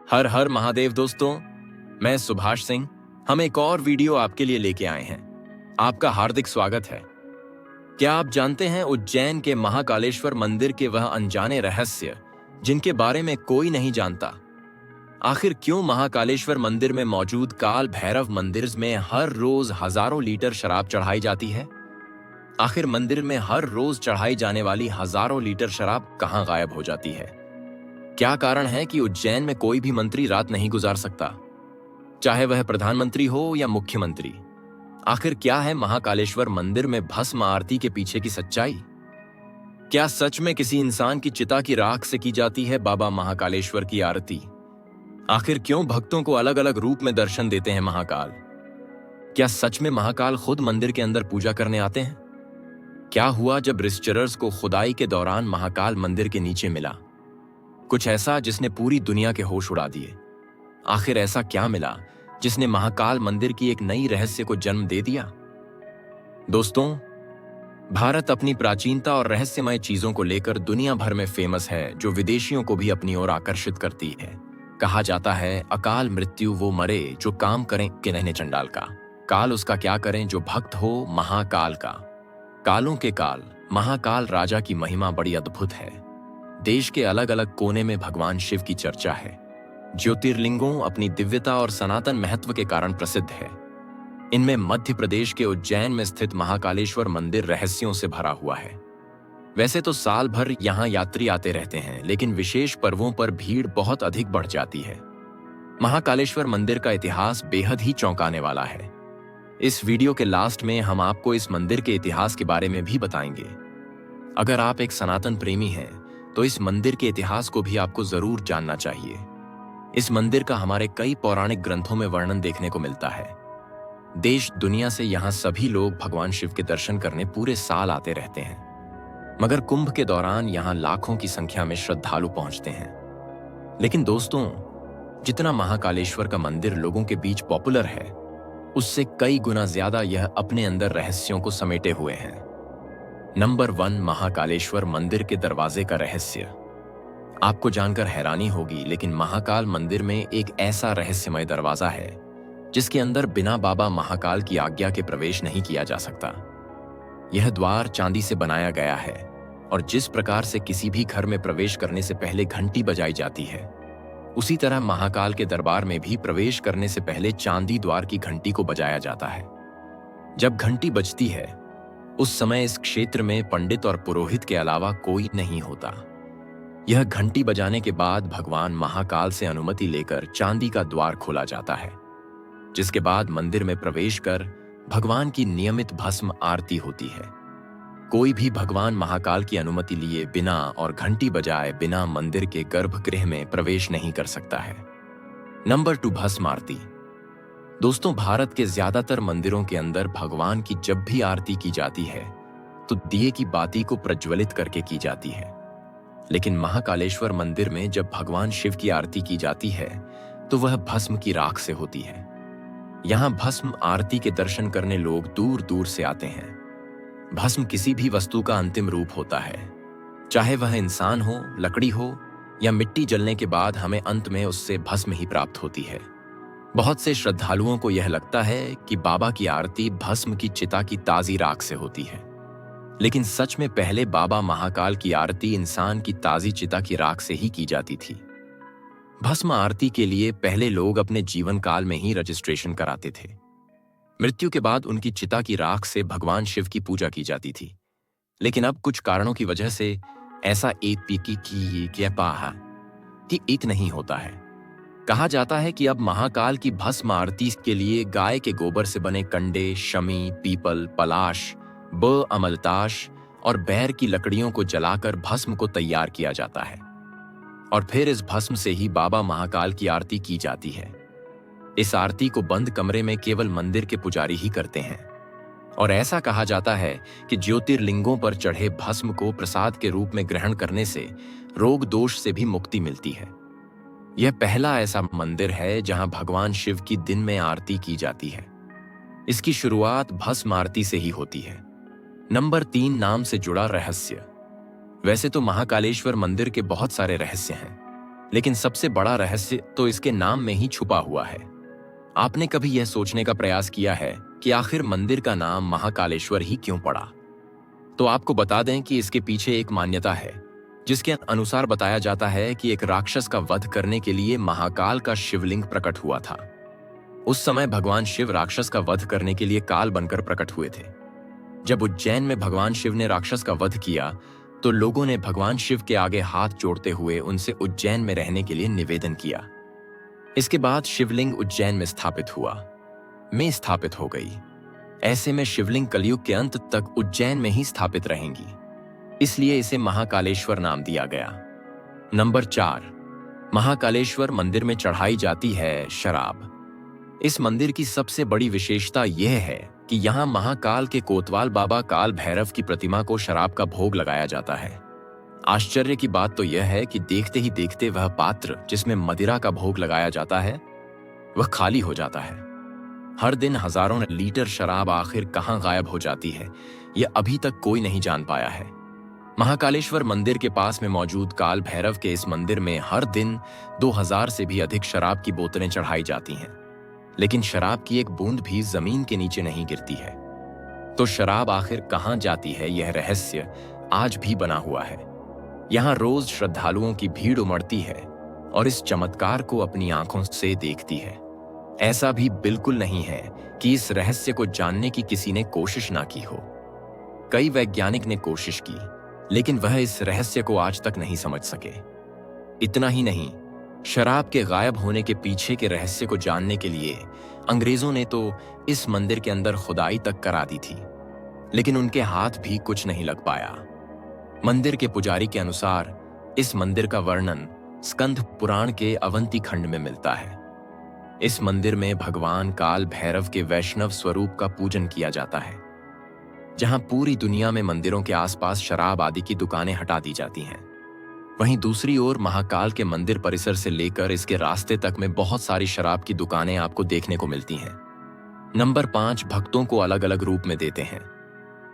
हर हर महादेव दोस्तों, मैं सुभाष सिंह। हम एक और वीडियो आपके लिए लेके आए हैं। आपका हार्दिक स्वागत है। क्या आप जानते हैं उज्जैन के महाकालेश्वर मंदिर के वह अनजाने रहस्य जिनके बारे में कोई नहीं जानता? आखिर क्यों महाकालेश्वर मंदिर में मौजूद काल भैरव मंदिर में हर रोज हजारों लीटर शराब चढ़ाई जाती है? आखिर मंदिर में हर रोज चढ़ाई जाने वाली हजारों लीटर शराब कहां गायब हो जाती है? क्या कारण है कि उज्जैन में कोई भी मंत्री रात नहीं गुजार सकता, चाहे वह प्रधानमंत्री हो या मुख्यमंत्री? आखिर क्या है महाकालेश्वर मंदिर में भस्म आरती के पीछे की सच्चाई? क्या सच में किसी इंसान की चिता की राख से की जाती है बाबा महाकालेश्वर की आरती? आखिर क्यों भक्तों को अलग अलग रूप में दर्शन देते हैं महाकाल? क्या सच में महाकाल खुद मंदिर के अंदर पूजा करने आते हैं? क्या हुआ जब रिसर्चर्स को खुदाई के दौरान महाकाल मंदिर के नीचे मिला? कुछ ऐसा जिसने पूरी दुनिया के होश उड़ा दिए। आखिर ऐसा क्या मिला जिसने महाकाल मंदिर की एक नई रहस्य को जन्म दे दिया? दोस्तों, भारत अपनी प्राचीनता और रहस्यमय चीजों को लेकर दुनिया भर में फेमस है, जो विदेशियों को भी अपनी ओर आकर्षित करती है। कहा जाता है, अकाल मृत्यु वो मरे जो काम करें कि रहने चंडाल का। काल उसका क्या करें जो भक्त हो महाकाल का। कालों के काल महाकाल राजा की महिमा बड़ी अद्भुत है। देश के अलग अलग कोने में भगवान शिव की चर्चा है। ज्योतिर्लिंगों अपनी दिव्यता और सनातन महत्व के कारण प्रसिद्ध है। इनमें मध्य प्रदेश के उज्जैन में स्थित महाकालेश्वर मंदिर रहस्यों से भरा हुआ है। वैसे तो साल भर यहाँ यात्री आते रहते हैं, लेकिन विशेष पर्वों पर भीड़ बहुत अधिक बढ़ जाती है। महाकालेश्वर मंदिर का इतिहास बेहद ही चौंकाने वाला है। इस वीडियो के लास्ट में हम आपको इस मंदिर के इतिहास के बारे में भी बताएंगे। अगर आप एक सनातन प्रेमी हैं तो इस मंदिर के इतिहास को भी आपको जरूर जानना चाहिए। इस मंदिर का हमारे कई पौराणिक ग्रंथों में वर्णन देखने को मिलता है। देश दुनिया से यहाँ सभी लोग भगवान शिव के दर्शन करने पूरे साल आते रहते हैं, मगर कुंभ के दौरान यहाँ लाखों की संख्या में श्रद्धालु पहुंचते हैं। लेकिन दोस्तों, जितना महाकालेश्वर का मंदिर लोगों के बीच पॉपुलर है, उससे कई गुना ज्यादा यह अपने अंदर रहस्यों को समेटे हुए हैं। नंबर 1, महाकालेश्वर मंदिर के दरवाजे का रहस्य। आपको जानकर हैरानी होगी, लेकिन महाकाल मंदिर में एक ऐसा रहस्यमय दरवाजा है जिसके अंदर बिना बाबा महाकाल की आज्ञा के प्रवेश नहीं किया जा सकता। यह द्वार चांदी से बनाया गया है और जिस प्रकार से किसी भी घर में प्रवेश करने से पहले घंटी बजाई जाती है, उसी तरह महाकाल के दरबार में भी प्रवेश करने से पहले चांदी द्वार की घंटी को बजाया जाता है। जब घंटी बजती है, उस समय इस क्षेत्र में पंडित और पुरोहित के अलावा कोई नहीं होता। यह घंटी बजाने के बाद भगवान महाकाल से अनुमति लेकर चांदी का द्वार खोला जाता है, जिसके बाद मंदिर में प्रवेश कर भगवान की नियमित भस्म आरती होती है। कोई भी भगवान महाकाल की अनुमति लिए बिना और घंटी बजाए बिना मंदिर के गर्भगृह में प्रवेश नहीं कर सकता है। नंबर 2, भस्म आरती। दोस्तों, भारत के ज्यादातर मंदिरों के अंदर भगवान की जब भी आरती की जाती है तो दिए की बाती को प्रज्वलित करके की जाती है। लेकिन महाकालेश्वर मंदिर में जब भगवान शिव की आरती की जाती है तो वह भस्म की राख से होती है। यहाँ भस्म आरती के दर्शन करने लोग दूर दूर से आते हैं। भस्म किसी भी वस्तु का अंतिम रूप होता है, चाहे वह इंसान हो, लकड़ी हो या मिट्टी जलने के बाद हमें अंत में उससे भस्म ही प्राप्त होती है। बहुत से श्रद्धालुओं को यह लगता है कि बाबा की आरती भस्म की चिता की ताजी राख से होती है, लेकिन सच में पहले बाबा महाकाल की आरती इंसान की ताजी चिता की राख से ही की जाती थी। भस्म आरती के लिए पहले लोग अपने जीवन काल में ही रजिस्ट्रेशन कराते थे। मृत्यु के बाद उनकी चिता की राख से भगवान शिव की पूजा की जाती थी। लेकिन अब कुछ कारणों की वजह से ऐसा इत नहीं होता है। कहा जाता है कि अब महाकाल की भस्म आरती के लिए गाय के गोबर से बने कंडे, शमी, पीपल, पलाश, अमलताश और बैर की लकड़ियों को जलाकर भस्म को तैयार किया जाता है और फिर इस भस्म से ही बाबा महाकाल की आरती की जाती है। इस आरती को बंद कमरे में केवल मंदिर के पुजारी ही करते हैं और ऐसा कहा जाता है कि ज्योतिर्लिंगों पर चढ़े भस्म को प्रसाद के रूप में ग्रहण करने से रोग दोष से भी मुक्ति मिलती है। यह पहला ऐसा मंदिर है जहां भगवान शिव की दिन में आरती की जाती है। इसकी शुरुआत भस्म आरती से ही होती है। नंबर 3, नाम से जुड़ा रहस्य। वैसे तो महाकालेश्वर मंदिर के बहुत सारे रहस्य हैं, लेकिन सबसे बड़ा रहस्य तो इसके नाम में ही छुपा हुआ है। आपने कभी यह सोचने का प्रयास किया है कि आखिर मंदिर का नाम महाकालेश्वर ही क्यों पड़ा? तो आपको बता दें कि इसके पीछे एक मान्यता है, जिसके अनुसार बताया जाता है कि एक राक्षस का वध करने के लिए महाकाल का शिवलिंग प्रकट हुआ था। उस समय भगवान शिव राक्षस का वध करने के लिए काल बनकर प्रकट हुए थे। जब उज्जैन में भगवान शिव ने राक्षस का वध किया तो लोगों ने भगवान शिव के आगे हाथ जोड़ते हुए उनसे उज्जैन में रहने के लिए निवेदन किया। इसके बाद शिवलिंग उज्जैन में स्थापित हो गई। ऐसे में शिवलिंग कलयुग के अंत तक उज्जैन में ही स्थापित रहेंगी, इसलिए इसे महाकालेश्वर नाम दिया गया। नंबर 4, महाकालेश्वर मंदिर में चढ़ाई जाती है शराब। इस मंदिर की सबसे बड़ी विशेषता यह है कि यहाँ महाकाल के कोतवाल बाबा काल भैरव की प्रतिमा को शराब का भोग लगाया जाता है। आश्चर्य की बात तो यह है कि देखते ही देखते वह पात्र जिसमें मदिरा का भोग लगाया जाता है वह खाली हो जाता है। हर दिन हजारों लीटर शराब आखिर कहाँ गायब हो जाती है, यह अभी तक कोई नहीं जान पाया है। महाकालेश्वर मंदिर के पास में मौजूद काल भैरव के इस मंदिर में हर दिन 2000 से भी अधिक शराब की बोतलें चढ़ाई जाती हैं, लेकिन शराब की एक बूंद भी जमीन के नीचे नहीं गिरती है। तो शराब आखिर कहां जाती है, यह रहस्य आज भी बना हुआ है। यहां रोज श्रद्धालुओं की भीड़ उमड़ती है और इस चमत्कार को अपनी आंखों से देखती है। ऐसा भी बिल्कुल नहीं है कि इस रहस्य को जानने की किसी ने कोशिश ना की हो। कई वैज्ञानिक ने कोशिश की, लेकिन वह इस रहस्य को आज तक नहीं समझ सके। इतना ही नहीं, शराब के गायब होने के पीछे के रहस्य को जानने के लिए अंग्रेजों ने तो इस मंदिर के अंदर खुदाई तक करा दी थी, लेकिन उनके हाथ भी कुछ नहीं लग पाया। मंदिर के पुजारी के अनुसार इस मंदिर का वर्णन स्कंद पुराण के अवंती खंड में मिलता है। इस मंदिर में भगवान काल भैरव के वैष्णव स्वरूप का पूजन किया जाता है, जहां पूरी दुनिया में मंदिरों के आसपास शराब आदि की दुकानें हटा दी जाती हैं। वहीं दूसरी ओर महाकाल के मंदिर परिसर से लेकर इसके रास्ते तक में बहुत सारी शराब की दुकानें आपको देखने को मिलती हैं। नंबर 5, भक्तों को अलग अलग रूप में देते हैं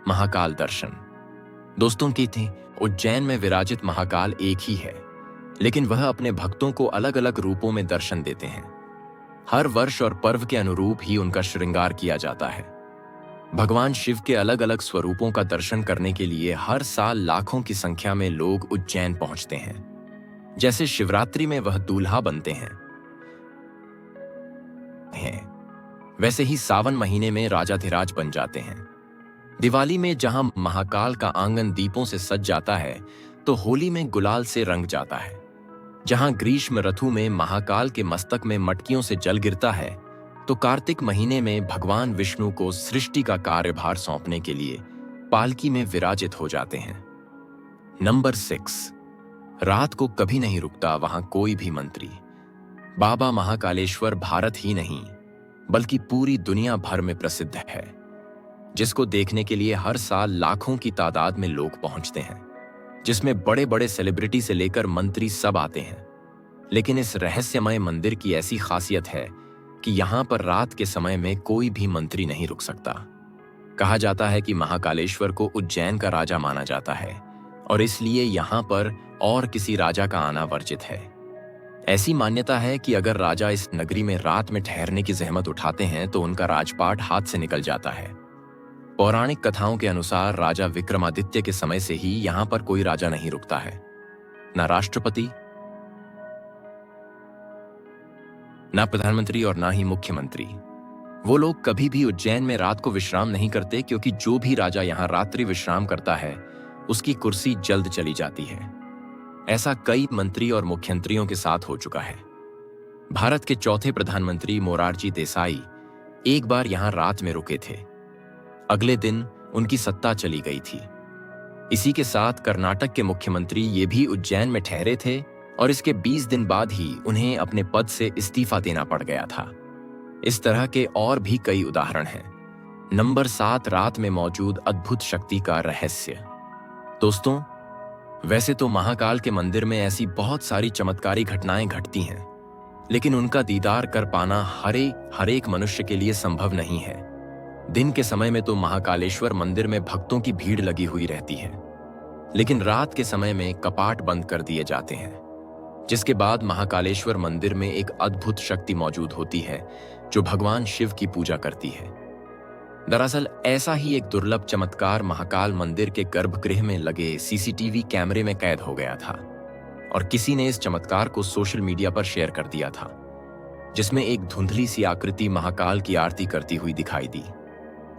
महाकाल दर्शन। दोस्तों की थी उज्जैन में विराजित महाकाल एक ही है, लेकिन वह अपने भक्तों को अलग अलग रूपों में दर्शन देते हैं। हर वर्ष और पर्व के अनुरूप ही उनका श्रृंगार किया जाता है। भगवान शिव के अलग अलग स्वरूपों का दर्शन करने के लिए हर साल लाखों की संख्या में लोग उज्जैन पहुंचते हैं। जैसे शिवरात्रि में वह दूल्हा बनते हैं, वैसे ही सावन महीने में राजाधिराज बन जाते हैं। दिवाली में जहां महाकाल का आंगन दीपों से सज जाता है, तो होली में गुलाल से रंग जाता है। जहां ग्रीष्म ऋतु में महाकाल के मस्तक में मटकियों से जल गिरता है, तो कार्तिक महीने में भगवान विष्णु को सृष्टि का कार्यभार सौंपने के लिए पालकी में विराजित हो जाते हैं। नंबर 6, रात को कभी नहीं रुकता वहां कोई भी मंत्री। बाबा महाकालेश्वर भारत ही नहीं बल्कि पूरी दुनिया भर में प्रसिद्ध है, जिसको देखने के लिए हर साल लाखों की तादाद में लोग पहुंचते हैं, जिसमें बड़े बड़े सेलिब्रिटी से लेकर मंत्री सब आते हैं। लेकिन इस रहस्यमय मंदिर की ऐसी खासियत है कि यहां पर रात के समय में कोई भी मंत्री नहीं रुक सकता। कहा जाता है कि महाकालेश्वर को उज्जैन का राजा माना जाता है और इसलिए यहां पर और किसी राजा का आना वर्जित है। ऐसी मान्यता है कि अगर राजा इस नगरी में रात में ठहरने की जहमत उठाते हैं तो उनका राजपाट हाथ से निकल जाता है। पौराणिक कथाओं के अनुसार राजा विक्रमादित्य के समय से ही यहां पर कोई राजा नहीं रुकता है, ना राष्ट्रपति, ना प्रधानमंत्री और ना ही मुख्यमंत्री। वो लोग कभी भी उज्जैन में रात को विश्राम नहीं करते, क्योंकि जो भी राजा यहां रात्रि विश्राम करता है उसकी कुर्सी जल्द चली जाती है। ऐसा कई मंत्री और मुख्यमंत्रियों के साथ हो चुका है। भारत के चौथे प्रधानमंत्री मोरारजी देसाई एक बार यहां रात में रुके थे। अगले दिन उनकी सत्ता चली गई थी। इसी के साथ कर्नाटक के मुख्यमंत्री ये भी उज्जैन में ठहरे थे और इसके 20 दिन बाद ही उन्हें अपने पद से इस्तीफा देना पड़ गया था। इस तरह के और भी कई उदाहरण हैं। नंबर 7, रात में मौजूद अद्भुत शक्ति का रहस्य। दोस्तों, वैसे तो महाकाल के मंदिर में ऐसी बहुत सारी चमत्कारी घटनाएं घटती हैं, लेकिन उनका दीदार कर पाना हर एक मनुष्य के लिए संभव नहीं है। दिन के समय में तो महाकालेश्वर मंदिर में भक्तों की भीड़ लगी हुई रहती है, लेकिन रात के समय में कपाट बंद कर दिए जाते हैं, जिसके बाद महाकालेश्वर मंदिर में एक अद्भुत शक्ति मौजूद होती है जो भगवान शिव की पूजा करती है। दरअसल ऐसा ही एक दुर्लभ चमत्कार महाकाल मंदिर के गर्भगृह में लगे सीसीटीवी कैमरे में कैद हो गया था और किसी ने इस चमत्कार को सोशल मीडिया पर शेयर कर दिया था, जिसमें एक धुंधली सी आकृति महाकाल की आरती करती हुई दिखाई दी।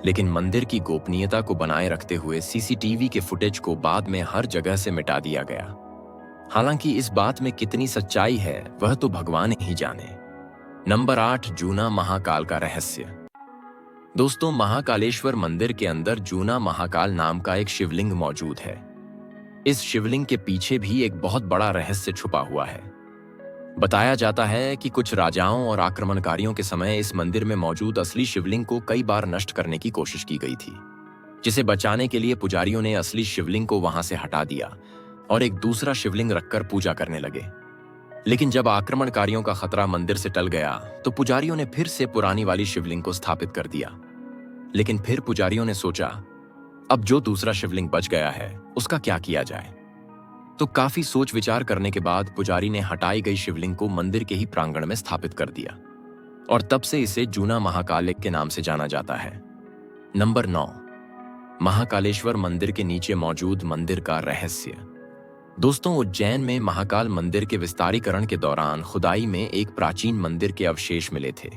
लेकिन मंदिर की गोपनीयता को बनाए रखते हुए सीसीटीवी के फुटेज को बाद में हर जगह से मिटा दिया गया। हालांकि इस बात में कितनी सच्चाई है वह तो भगवान ही जाने। नंबर 8, जूना महाकाल का रहस्य। दोस्तों, महाकालेश्वर मंदिर के अंदर जूना महाकाल नाम का एक शिवलिंग मौजूद है। इस शिवलिंग के पीछे भी एक बहुत बड़ा रहस्य छुपा हुआ है। बताया जाता है कि कुछ राजाओं और आक्रमणकारियों के समय इस मंदिर में मौजूद असली शिवलिंग को कई बार नष्ट करने की कोशिश की गई थी, जिसे बचाने के लिए पुजारियों ने असली शिवलिंग को वहां से हटा दिया और एक दूसरा शिवलिंग रखकर पूजा करने लगे। लेकिन जब आक्रमणकारियों का खतरा मंदिर से टल गया तो पुजारियों ने फिर से पुरानी वाली शिवलिंग को स्थापित कर दिया। लेकिन फिर पुजारियों ने सोचा, अब जो दूसरा शिवलिंग बच गया है उसका क्या किया जाए। तो काफी सोच विचार करने के बाद पुजारी ने हटाई गई शिवलिंग को मंदिर के ही प्रांगण में स्थापित कर दिया और तब से इसे जूना महाकाल के नाम से जाना जाता है। नंबर 9, महाकालेश्वर मंदिर के नीचे मौजूद मंदिर का रहस्य। दोस्तों, उज्जैन में महाकाल मंदिर के विस्तारीकरण के दौरान खुदाई में एक प्राचीन मंदिर के अवशेष मिले थे।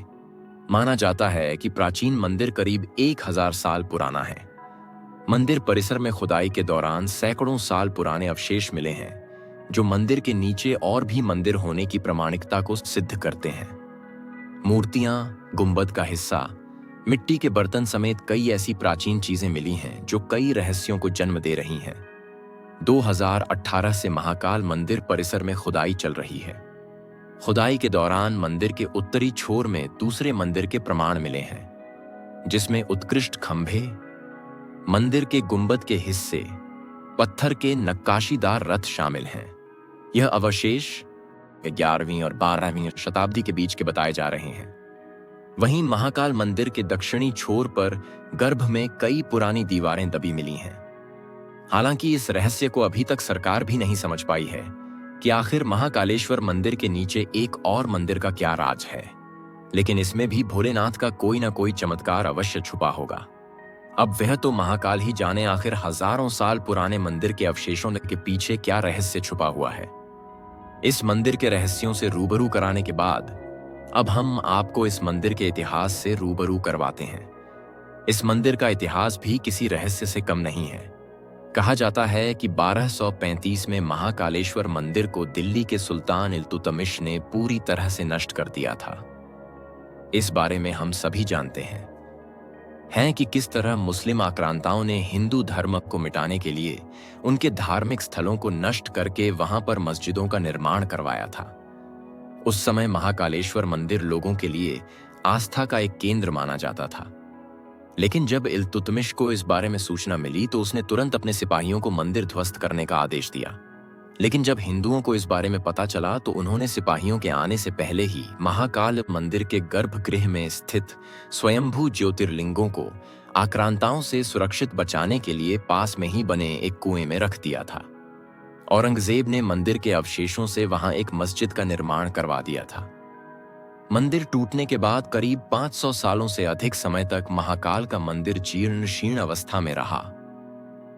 माना जाता है कि प्राचीन मंदिर करीब 1000 साल पुराना है। मंदिर परिसर में खुदाई के दौरान सैकड़ों साल पुराने अवशेष मिले हैं जो मंदिर के नीचे और भी मंदिर होने की प्रामाणिकता को सिद्ध करते हैं। मूर्तियां, गुंबद का हिस्सा, मिट्टी के बर्तन समेत कई ऐसी प्राचीन चीजें मिली हैं जो कई रहस्यों को जन्म दे रही हैं। 2018 से महाकाल मंदिर परिसर में खुदाई चल रही है। खुदाई के दौरान मंदिर के उत्तरी छोर में दूसरे मंदिर के प्रमाण मिले हैं, जिसमें उत्कृष्ट खंभे, मंदिर के गुंबद के हिस्से, पत्थर के नक्काशीदार रथ शामिल हैं। यह अवशेष 11वीं और 12वीं शताब्दी के बीच के बताए जा रहे हैं। वहीं महाकाल मंदिर के दक्षिणी छोर पर गर्भ में कई पुरानी दीवारें दबी मिली हैं। हालांकि इस रहस्य को अभी तक सरकार भी नहीं समझ पाई है कि आखिर महाकालेश्वर मंदिर के नीचे एक और मंदिर का क्या राज है। लेकिन इसमें भी भोलेनाथ का कोई ना कोई चमत्कार अवश्य छुपा होगा। अब वह तो महाकाल ही जाने आखिर हजारों साल पुराने मंदिर के अवशेषों के पीछे क्या रहस्य छुपा हुआ है। इस मंदिर के रहस्यों से रूबरू कराने के बाद अब हम आपको इस मंदिर के इतिहास से रूबरू करवाते हैं। इस मंदिर का इतिहास भी किसी रहस्य से कम नहीं है। कहा जाता है कि 1235 में महाकालेश्वर मंदिर को दिल्ली के सुल्तान इल्तुतमिश ने पूरी तरह से नष्ट कर दिया था। इस बारे में हम सभी जानते हैं कि किस तरह मुस्लिम आक्रांताओं ने हिंदू धर्म को मिटाने के लिए उनके धार्मिक स्थलों को नष्ट करके वहां पर मस्जिदों का निर्माण करवाया था। उस समय महाकालेश्वर मंदिर लोगों के लिए आस्था का एक केंद्र माना जाता था। लेकिन जब इल्तुतमिश को इस बारे में सूचना मिली तो उसने तुरंत अपने सिपाहियों को मंदिर ध्वस्त करने का आदेश दिया। लेकिन जब हिंदुओं को इस बारे में पता चला तो उन्होंने सिपाहियों के आने से पहले ही महाकाल मंदिर के गर्भगृह में स्थित स्वयंभू ज्योतिर्लिंगों को आक्रांताओं से सुरक्षित बचाने के लिए पास में ही बने एक कुएं में रख दिया था। औरंगजेब ने मंदिर के अवशेषों से वहां एक मस्जिद का निर्माण करवा दिया था। मंदिर टूटने के बाद करीब 500 सालों से अधिक समय तक महाकाल का मंदिर जीर्ण शीर्ण अवस्था में रहा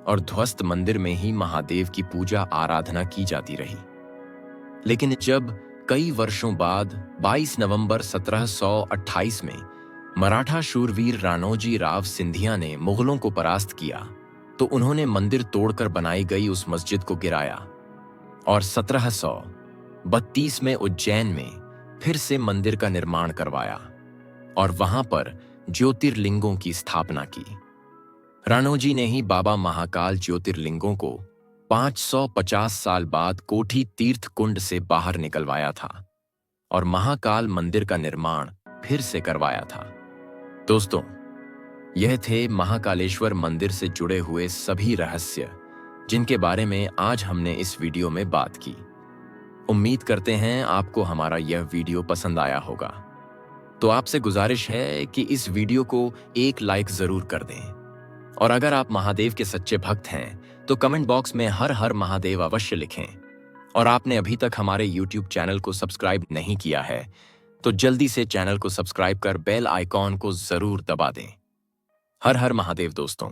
और ध्वस्त मंदिर में ही महादेव की पूजा आराधना की जाती रही। लेकिन जब कई वर्षों बाद 22 नवंबर 1728 में मराठा शूरवीर राणोजी राव सिंधिया ने मुगलों को परास्त किया तो उन्होंने मंदिर तोड़कर बनाई गई उस मस्जिद को गिराया और 1732 में उज्जैन में फिर से मंदिर का निर्माण करवाया और वहां पर ज्योतिर्लिंगों की स्थापना की। राणोजी ने ही बाबा महाकाल ज्योतिर्लिंगों को 550 साल बाद कोठी तीर्थ कुंड से बाहर निकलवाया था और महाकाल मंदिर का निर्माण फिर से करवाया था। दोस्तों, यह थे महाकालेश्वर मंदिर से जुड़े हुए सभी रहस्य जिनके बारे में आज हमने इस वीडियो में बात की। उम्मीद करते हैं आपको हमारा यह वीडियो पसंद आया होगा। तो आपसे गुजारिश है कि इस वीडियो को एक लाइक जरूर कर दें और अगर आप महादेव के सच्चे भक्त हैं तो कमेंट बॉक्स में हर हर महादेव अवश्य लिखें। और आपने अभी तक हमारे YouTube चैनल को सब्सक्राइब नहीं किया है तो जल्दी से चैनल को सब्सक्राइब कर बेल आइकॉन को जरूर दबा दें। हर हर महादेव दोस्तों।